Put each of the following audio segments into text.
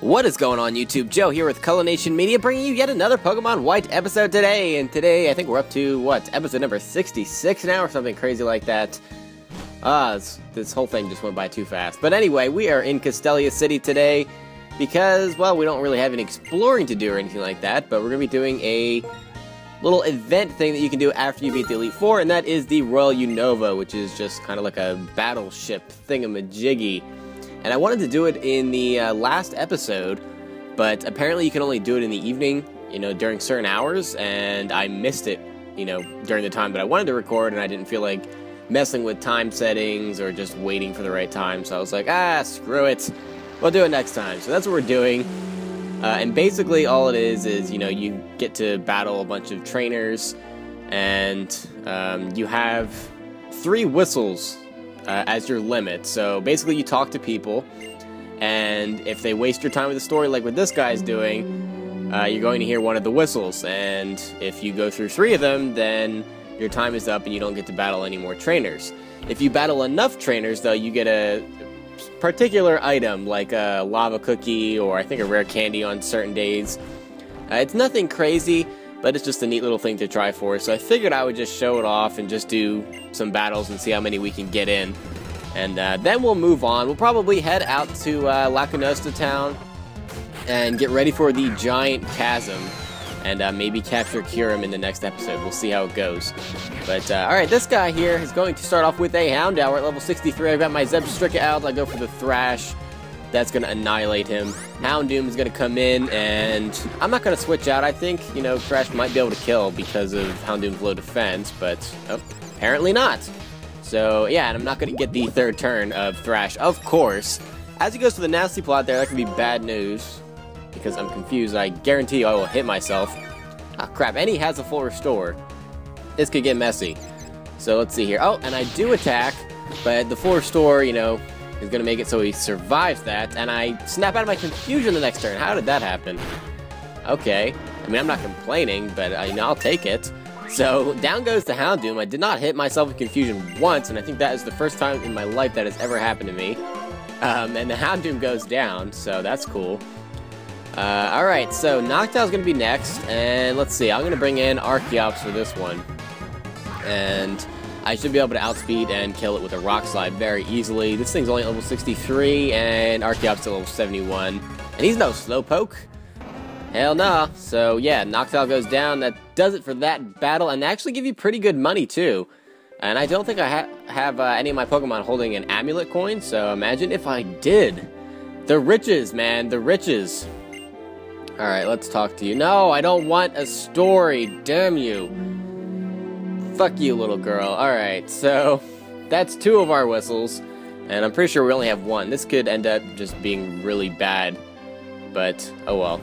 What is going on YouTube? Joe here with Color Nation Media, bringing you yet another Pokemon White episode today. And today, I think we're up to, what, episode number 66 now or something crazy like that. This whole thing just went by too fast. But anyway, we are in Castelia City today because, well, we don't really have any exploring to do or anything like that. But we're going to be doing a little event thing that you can do after you beat the Elite Four, and that is the Royal Unova, which is just kind of like a battleship thingamajiggy. And I wanted to do it in the last episode, but apparently you can only do it in the evening, during certain hours, and I missed it, during the time that I wanted to record, and I didn't feel like messing with time settings or just waiting for the right time, so I was like, screw it, we'll do it next time. So that's what we're doing, and basically all it is, you get to battle a bunch of trainers, and you have 3 whistles as your limit. So basically you talk to people, and if they waste your time with the story like what this guy's doing, you're going to hear one of the whistles, and if you go through 3 of them, then your time is up and you don't get to battle any more trainers. If you battle enough trainers, though, you get a particular item, like a lava cookie, or I think a rare candy on certain days. It's nothing crazy, but it's just a neat little thing to try for, so I figured I would just show it off and just do some battles and see how many we can get in. And then we'll move on. We'll probably head out to Lacunosta Town and get ready for the Giant Chasm, and maybe capture Kyurem in the next episode. We'll see how it goes. But, alright, this guy here is going to start off with a Houndour. We're at level 63. I've got my Zebstrika out. I go for the Thrash. That's going to annihilate him. Houndoom is going to come in, and I'm not going to switch out. I think, Thrash might be able to kill because of Houndoom's low defense, but apparently not. So, yeah, and I'm not going to get the 3rd turn of Thrash, of course. As he goes to the Nasty Plot there, that could be bad news, because I'm confused. I guarantee I will hit myself. Ah, crap, and he has a full restore. This could get messy. So, let's see here. Oh, and I do attack, but the full restore, is going to make it so he survives that, and I snap out of my confusion the next turn. How did that happen? Okay. I mean, I'm not complaining, but I'll take it. So, down goes the Houndoom. I did not hit myself with confusion once, and I think that is the first time in my life that has ever happened to me. And the Houndoom goes down, so that's cool. Alright, so Noctowl's going to be next, and let's see, I'm going to bring in Archeops for this one. And I should be able to outspeed and kill it with a Rock Slide very easily. This thing's only level 63, and Archeops is level 71. And he's no Slowpoke. Hell nah. So yeah, Noctowl goes down. That does it for that battle, and they actually give you pretty good money too. And I don't think I have any of my Pokemon holding an amulet coin, so imagine if I did. The riches, man, the riches. Alright, let's talk to you. No, I don't want a story, damn you. Fuck you, little girl. Alright, so that's 2 of our whistles, and I'm pretty sure we only have 1. This could end up just being really bad, but oh well.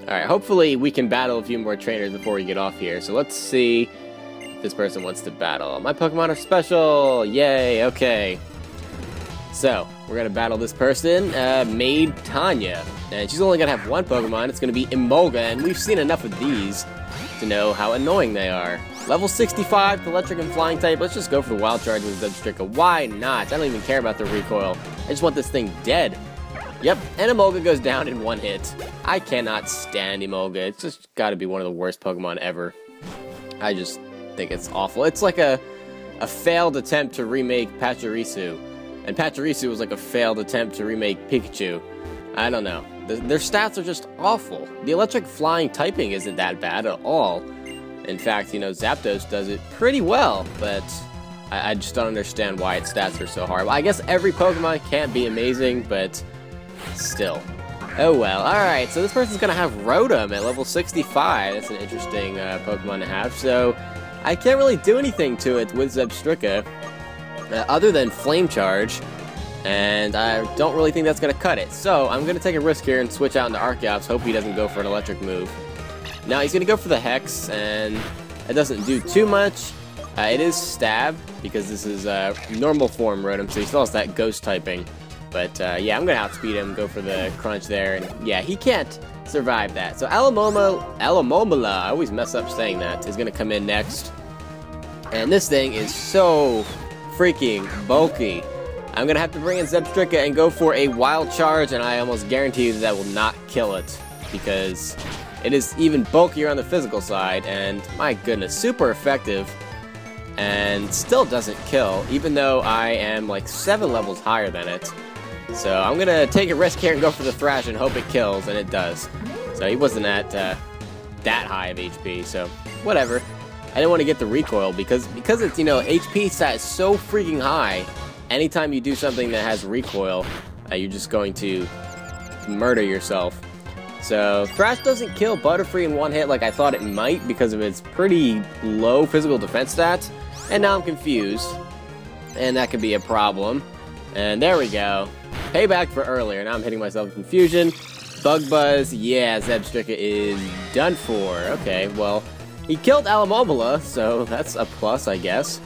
Alright, hopefully we can battle a few more trainers before we get off here. So let's see if this person wants to battle. My Pokemon are special! Yay, okay. So, we're going to battle this person, Maid Tanya. And she's only going to have 1 Pokemon. It's going to be Emolga, and we've seen enough of these to know how annoying they are. Level 65, electric and flying type. Let's just go for the Wild Charge with Zebstrika. Why not? I don't even care about the recoil. I just want this thing dead. Yep, and Emolga goes down in 1 hit. I cannot stand Emolga. It's just got to be one of the worst Pokemon ever. I just think it's awful. It's like a failed attempt to remake Pachirisu. And Pachirisu was like a failed attempt to remake Pikachu. I don't know. Their stats are just awful. The electric flying typing isn't that bad at all. In fact, Zapdos does it pretty well, but I just don't understand why its stats are so horrible. I guess every Pokemon can't be amazing, but still. Oh well. Alright, so this person's going to have Rotom at level 65. That's an interesting Pokemon to have. So, I can't really do anything to it with Zebstrika, other than Flame Charge, and I don't really think that's going to cut it. So, I'm going to take a risk here and switch out into Archeops, hope he doesn't go for an electric move. Now, he's going to go for the Hex, and it doesn't do too much. It is Stab, because this is normal form Rotom, so he still has that Ghost typing. But, yeah, I'm going to outspeed him, go for the Crunch there, and yeah, he can't survive that. So, Alamomola, I always mess up saying that, is going to come in next. And this thing is so freaking bulky. I'm gonna have to bring in Zebstrika and go for a wild charge, and I almost guarantee you that will not kill it, because it is even bulkier on the physical side, and my goodness, super effective, and still doesn't kill, even though I am like 7 levels higher than it. So I'm gonna take a risk here and go for the Thrash and hope it kills, and it does. So he wasn't at that high of HP, so whatever. I didn't want to get the recoil because it's, you know, HP stat is so freaking high. Anytime you do something that has recoil, you're just going to murder yourself. So Thrash doesn't kill Butterfree in one hit like I thought it might because of its pretty low physical defense stats. And now I'm confused, and that could be a problem. And there we go. Payback for earlier. Now I'm hitting myself with confusion. Bug Buzz, yeah, Zebstrika is done for. Okay, well, he killed Alomomola, so that's a plus, I guess.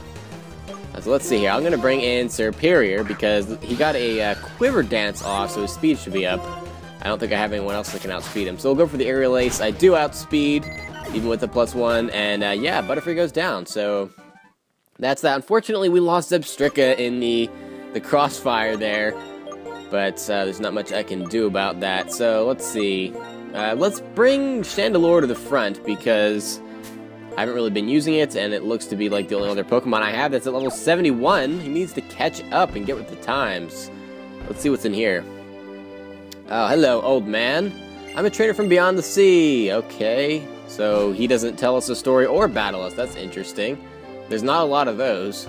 So let's see here. I'm going to bring in Serperior because he got a Quiver Dance off, so his speed should be up. I don't think I have anyone else that can outspeed him. So we'll go for the Aerial Ace. I do outspeed, even with the +1, and yeah, Butterfree goes down, so that's that. Unfortunately, we lost Zebstrika in the crossfire there, but there's not much I can do about that. So let's see. Let's bring Chandelure to the front because I haven't really been using it, and it looks to be like the only other Pokemon I have that's at level 71. He needs to catch up and get with the times. Let's see what's in here. Oh, hello, old man. I'm a trainer from beyond the sea. Okay, so he doesn't tell us a story or battle us. That's interesting. There's not a lot of those.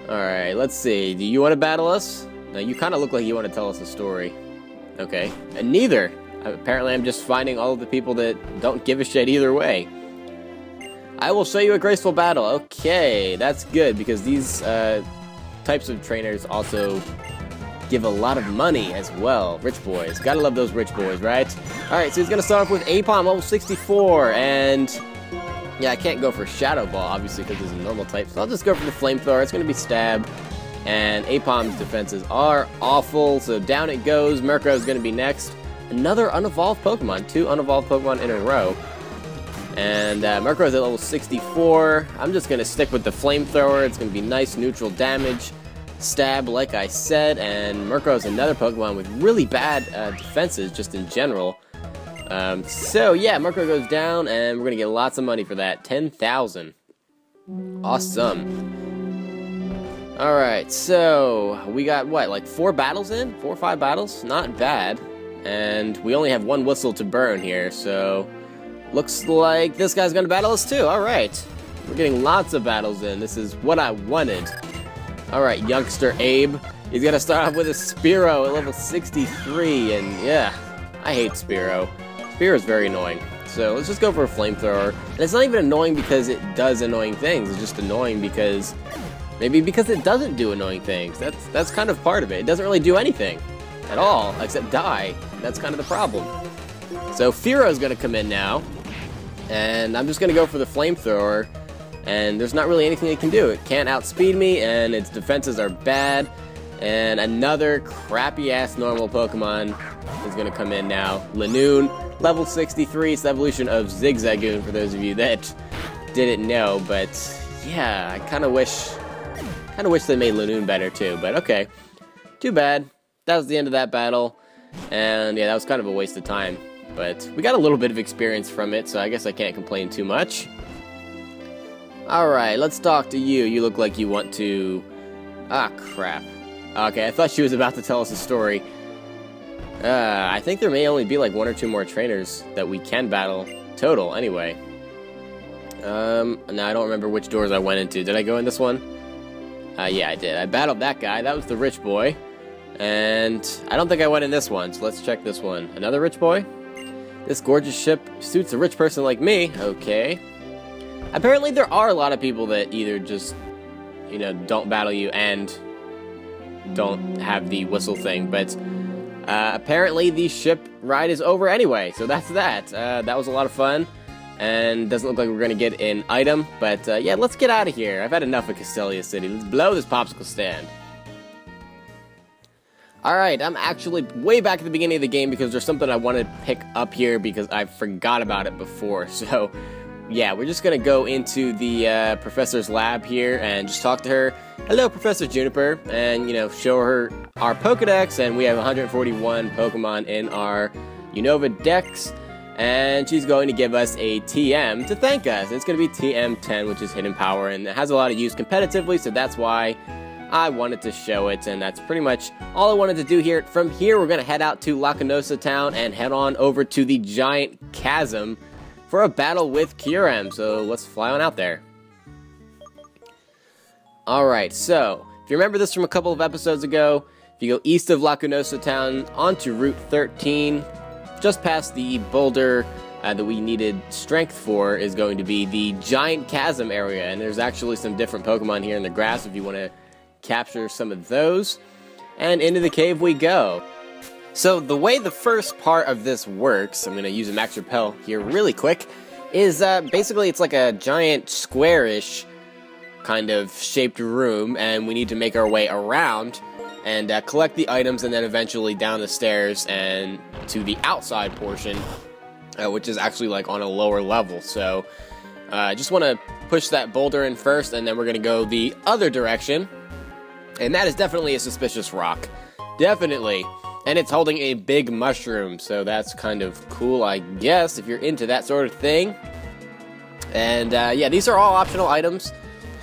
Alright, let's see. Do you want to battle us? No, you kind of look like you want to tell us a story. Okay, and neither. Apparently I'm just finding all of the people that don't give a shit either way. I will show you a graceful battle. Okay, that's good, because these types of trainers also give a lot of money as well. Rich boys. Gotta love those rich boys, right? Alright, so he's gonna start off with Aipom, level 64, and yeah, I can't go for Shadow Ball, obviously, because it's a normal type, so I'll just go for the Flamethrower. It's gonna be Stab, and Aipom's defenses are awful, so down it goes. Murkrow is gonna be next. Another unevolved Pokemon. 2 unevolved Pokemon in a row. And Murkrow's at level 64. I'm just gonna stick with the Flamethrower. It's gonna be nice neutral damage. Stab, like I said, and Murkrow's another Pokemon with really bad defenses, just in general. So yeah, Murkrow goes down, and we're gonna get lots of money for that. 10,000. Awesome. Alright, so we got, what, like 4 battles in? 4 or 5 battles? Not bad. And we only have 1 whistle to burn here, so looks like this guy's gonna battle us too. Alright. We're getting lots of battles in. This is what I wanted. Alright, youngster Abe. He's gonna start off with a Spearow at level 63, and yeah, I hate Spearow. Spearow is very annoying. So let's just go for a Flamethrower. And it's not even annoying because it does annoying things. It's just annoying because maybe because it doesn't do annoying things. That's kind of part of it. It doesn't really do anything at all except die. That's kind of the problem. So Fearow's gonna come in now, and I'm just gonna go for the Flamethrower. And there's not really anything it can do. It can't outspeed me, and its defenses are bad. And another crappy-ass normal Pokemon is going to come in now. Lanoon, level 63. It's the evolution of Zigzagoon, for those of you that didn't know. But yeah, I kind of wish they made Lanoon better too. But okay, too bad. That was the end of that battle. And yeah, that was kind of a waste of time. But we got a little bit of experience from it, so I guess I can't complain too much. Alright, let's talk to you. You look like you want to... Ah, crap. Okay, I thought she was about to tell us a story. I think there may only be like 1 or 2 more trainers that we can battle total, anyway. No, I don't remember which doors I went into. Did I go in this one? Yeah, I did. I battled that guy. That was the rich boy. And I don't think I went in this one, so let's check this one. Another rich boy? This gorgeous ship suits a rich person like me. Okay. Apparently there are a lot of people that either just, you know, don't battle you and don't have the whistle thing, but apparently the ship ride is over anyway, so that's that. That was a lot of fun, and doesn't look like we're going to get an item, but yeah, let's get out of here. I've had enough of Castelia City. Let's blow this popsicle stand. Alright, I'm actually way back at the beginning of the game because there's something I want to pick up here because I forgot about it before, so yeah, we're just gonna go into the professor's lab here and just talk to her. Hello, Professor Juniper, and, you know, show her our Pokedex, and we have 141 Pokemon in our Unova Dex, and she's going to give us a TM to thank us. It's going to be TM10, which is Hidden Power, and it has a lot of use competitively, so that's why I wanted to show it, and that's pretty much all I wanted to do here. From here, we're going to head out to Lacunosa Town and head on over to the Giant Chasm for a battle with Kyurem, so let's fly on out there. Alright, so, if you remember this from a couple of episodes ago, if you go east of Lacunosa Town onto Route 13, just past the boulder that we needed strength for is going to be the Giant Chasm area, and there's actually some different Pokemon here in the grass if you want to capture some of those, and into the cave we go. So the way the first part of this works, I'm going to use a Max Repel here really quick, is basically it's like a giant squarish kind of shaped room, and we need to make our way around and collect the items, and then eventually down the stairs and to the outside portion, which is actually like on a lower level. So I just want to push that boulder in first, and then we're going to go the other direction, and that is definitely a suspicious rock. Definitely. And it's holding a big mushroom, so that's kind of cool, I guess, if you're into that sort of thing. And yeah, these are all optional items.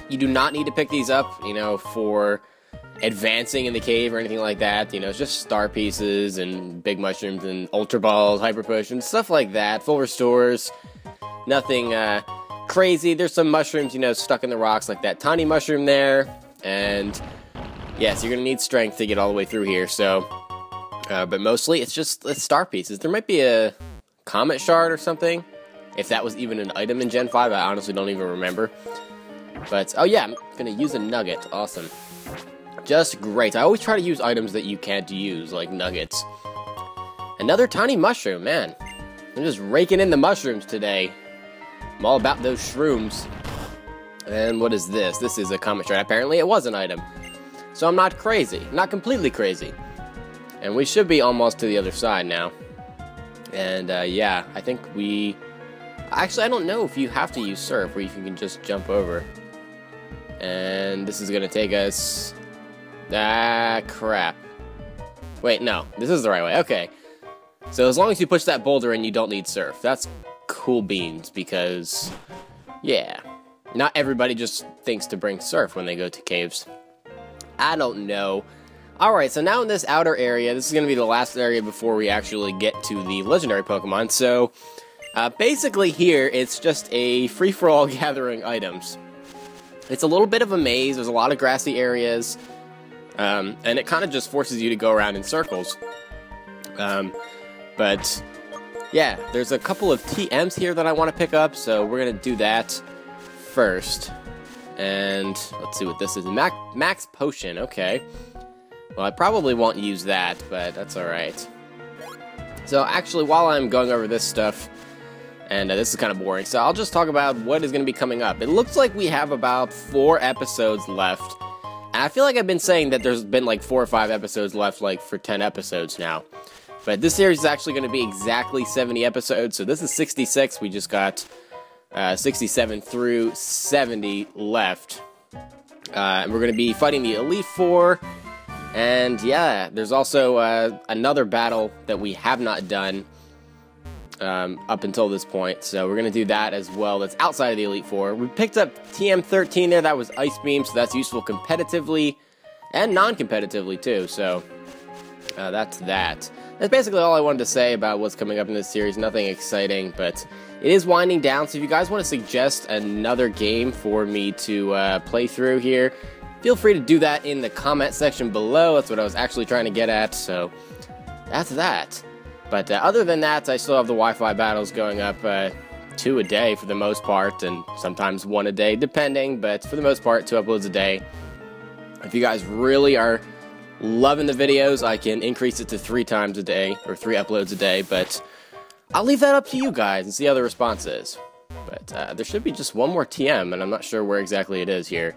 You do not need to pick these up, you know, for advancing in the cave or anything like that. You know, it's just star pieces and big mushrooms and ultra balls, hyper potions, stuff like that. Full restores, nothing crazy. There's some mushrooms, you know, stuck in the rocks, like that tiny mushroom there. And yes, you're gonna need strength to get all the way through here. So, but mostly it's star pieces. There might be a comet shard or something, if that was even an item in Gen 5. I honestly don't even remember. But, oh yeah, I'm going to use a nugget. Awesome. Just great. I always try to use items that you can't use, like nuggets. Another tiny mushroom, man. I'm just raking in the mushrooms today. I'm all about those shrooms. And what is this? This is a comet shard. Apparently it was an item. So I'm not crazy. Not completely crazy. And we should be almost to the other side now. And, yeah, I think we... Actually, I don't know if you have to use Surf, or if you can just jump over. And this is going to take us... Ah, crap. Wait, no. This is the right way. Okay. So as long as you push that boulder in, you don't need Surf. That's cool beans, because... Yeah. Not everybody just thinks to bring Surf when they go to caves. I don't know. Alright, so now in this outer area, this is going to be the last area before we actually get to the legendary Pokemon. So, basically here, it's just a free-for-all gathering items. It's a little bit of a maze, there's a lot of grassy areas, and it kind of just forces you to go around in circles. But, yeah, there's a couple of TMs here that I want to pick up, so we're going to do that first. And, let's see what this is. Max Potion, okay. Well, I probably won't use that, but that's alright. So, actually, while I'm going over this stuff, and this is kind of boring, so I'll just talk about what is going to be coming up. It looks like we have about 4 episodes left. And I feel like I've been saying that there's been like 4 or 5 episodes left, like, for 10 episodes now. But this series is actually going to be exactly 70 episodes, so this is 66. We just got 67 through 70 left. And we're going to be fighting the Elite Four. And yeah, there's also another battle that we have not done up until this point, so we're going to do that as well. That's outside of the Elite Four. We picked up TM13 there, that was Ice Beam, so that's useful competitively and non-competitively too, so that's that. That's basically all I wanted to say about what's coming up in this series. Nothing exciting, but it is winding down, so if you guys want to suggest another game for me to play through here, feel free to do that in the comment section below. That's what I was actually trying to get at, so that's that. But other than that, I still have the Wi-Fi battles going up 2 a day for the most part, and sometimes 1 a day, depending, but for the most part, 2 uploads a day. If you guys really are loving the videos, I can increase it to 3 times a day, or 3 uploads a day, but I'll leave that up to you guys and see how the response is. But there should be just one more TM, and I'm not sure where exactly it is here.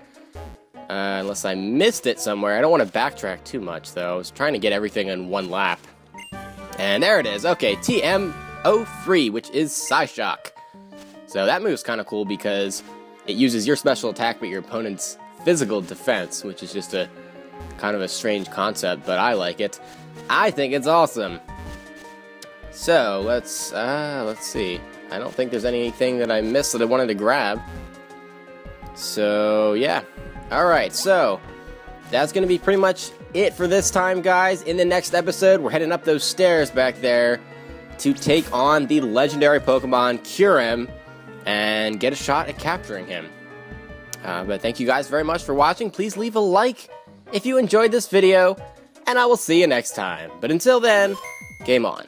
Unless I missed it somewhere. I don't want to backtrack too much, though. I was trying to get everything in one lap. And there it is. Okay, TM03, which is Psyshock. So that move's kind of cool because it uses your special attack but your opponent's physical defense, which is just a kind of a strange concept, but I like it. I think it's awesome. So let's see. I don't think there's anything that I missed that I wanted to grab. So yeah. Alright, so that's going to be pretty much it for this time, guys. In the next episode, we're heading up those stairs back there to take on the legendary Pokemon Kyurem and get a shot at capturing him. But thank you guys very much for watching. Please leave a like if you enjoyed this video, and I will see you next time. But until then, game on.